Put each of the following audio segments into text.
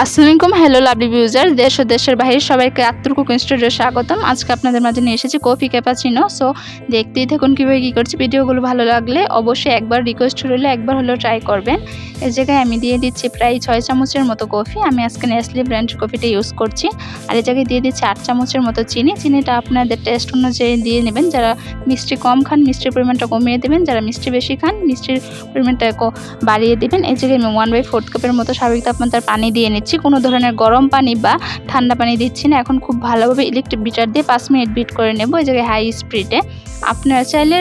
আসসালামু আলাইকুম, hello lovely ভিউজার, দেশ ও দেশের বাইরে সবাইকে আত্মুর কুকিং স্টুডিও স্বাগতম। আজকে আপনাদের মাঝে নিয়ে এসেছি কফি ক্যাপাচিনো। সো দেখতেই থাকুন কীভাবে কী করছি। ভিডিওগুলো ভালো লাগলে অবশ্যই একবার রিকোয়েস্ট রইলে একবার হলেও ট্রাই করবেন। এই জায়গায় আমি দিয়ে দিচ্ছি প্রায় 6 চামচের মতো কফি। আমি আজকে নেসলে ব্র্যান্ড কফিটা ইউজ করছি। আর এই জায়গায় দিয়ে দিচ্ছি 8 চামচের মতো চিনি। চিনিটা আপনাদের টেস্ট অনুযায়ী দিয়ে নেবেন। যারা মিষ্টি কম খান মিষ্টির পরিমাণটা কমিয়ে দেবেন, যারা মিষ্টি বেশি খান মিষ্টির পরিমাণটা বাড়িয়ে দেবেন। এই জায়গায় আমি 1/4 কাপের মতো স্বাভাবিক তাপমাত্রার পানি দিয়ে নিচ্ছি। কোনো ধরনের গরম পানি বা ঠান্ডা পানি দিচ্ছি না। এখন খুব ভালোভাবে ইলেকট্রিক বিটার দিয়ে 5 মিনিট বিট করে নেব। এই জায়গায় হাই স্পিডে। আপনারা চাইলে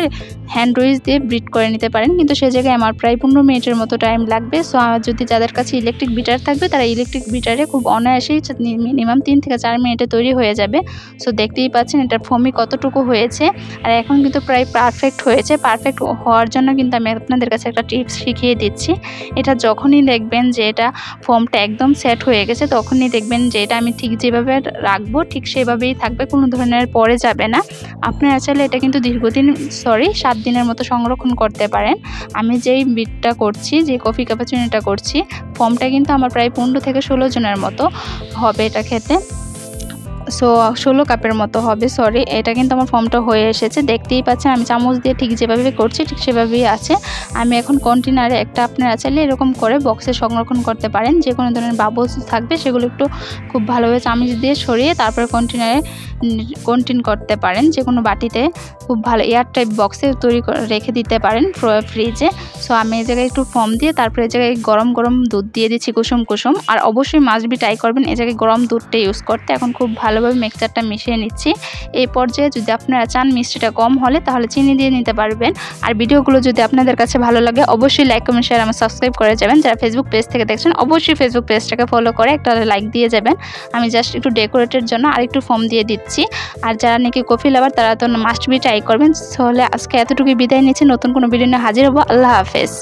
হ্যান্ড উইচ দিয়ে বিট করে নিতে পারেন, কিন্তু সেই জায়গায় আমার প্রায় 15 মিনিটের মতো টাইম লাগবে। সো যদি যাদের কাছে ইলেকট্রিক বিটার থাকবে তারা ইলেকট্রিক বিটারে খুব অনায়াসেই মিনিমাম 3 থেকে 4 মিনিটে তৈরি হয়ে যাবে। সো দেখতেই পাচ্ছেন এটার ফোমি কতটুকু হয়েছে। আর এখন কিন্তু প্রায় পারফেক্ট হয়েছে। পারফেক্ট হওয়ার জন্য কিন্তু আমি আপনাদের কাছে একটা টিপস শিখিয়ে দিচ্ছি। এটা যখনই দেখবেন যে এটা ফোমটা একদম সেট হয়ে গেছে, তখনই দেখবেন যে এটা আমি ঠিক যেভাবে রাখবো ঠিক সেভাবেই থাকবে, কোনো ধরনের পড়ে যাবে না। আপনারা চাইলে এটা কিন্তু দীর্ঘদিন 7 দিনের মতো সংরক্ষণ করতে পারেন। আমি যেই বিটটা করছি, যে কফি ক্যাপাচিনোটা করছি, ফোমটা কিন্তু আমার প্রায় 15 থেকে 16 জনের মতো হবে এটা খেতে। সো 16 কাপের মতো হবে, এটা কিন্তু আমার ফর্মটা হয়ে এসেছে। দেখতেই পাচ্ছেন আমি চামচ দিয়ে ঠিক যেভাবে করছি ঠিক সেভাবেই আছে। আমি এখন কন্টেনারে একটা, আপনারা চাইলে এরকম করে বক্সে সংরক্ষণ করতে পারেন। যে কোনো ধরনের বাবলস থাকবে সেগুলো একটু খুব ভালোভাবে চামচ দিয়ে সরিয়ে তারপর কন্টেনারে কন্টেন করতে পারেন। যে কোনো বাটিতে খুব ভালো এয়ার টাইপ বক্সে রেখে দিতে পারেন ফ্রিজে। সো আমি এই জায়গায় একটু ফোম দিয়ে তারপরে এই জায়গায় গরম গরম দুধ দিয়ে দিচ্ছি কুসুম কুসুম। আর অবশ্যই মাস্ট বি ট্রাই করবেন এই জায়গায় গরম দুধটা ইউজ করতে। এখন খুব ভালোভাবে মিক্সচারটা মিশিয়ে নিচ্ছি। এই পর্যায়ে যদি আপনারা চান মিষ্টিটা কম হলে তাহলে চিনি দিয়ে নিতে পারবেন। আর ভিডিওগুলো যদি আপনাদের কাছে ভালো লাগে অবশ্যই লাইক কমেন্ট শেয়ার আমার সাবস্ক্রাইব করে যাবেন। যারা ফেসবুক পেজ থেকে দেখছেন অবশ্যই ফেসবুক পেজটাকে ফলো করে একটা লাইক দিয়ে যাবেন। আমি জাস্ট একটু ডেকোরেটের জন্য আর একটু ফোম দিয়ে দিচ্ছি। আর যারা নাকি কফি লাভার তারা তো মাস্ট বি ট্রাই করবেন। তাহলে আজকে এতটুকুই বিদায় নিচ্ছি। নতুন কোনো ভিডিও নিয়ে হাজির হবো। আল্লাহ হাফেজ।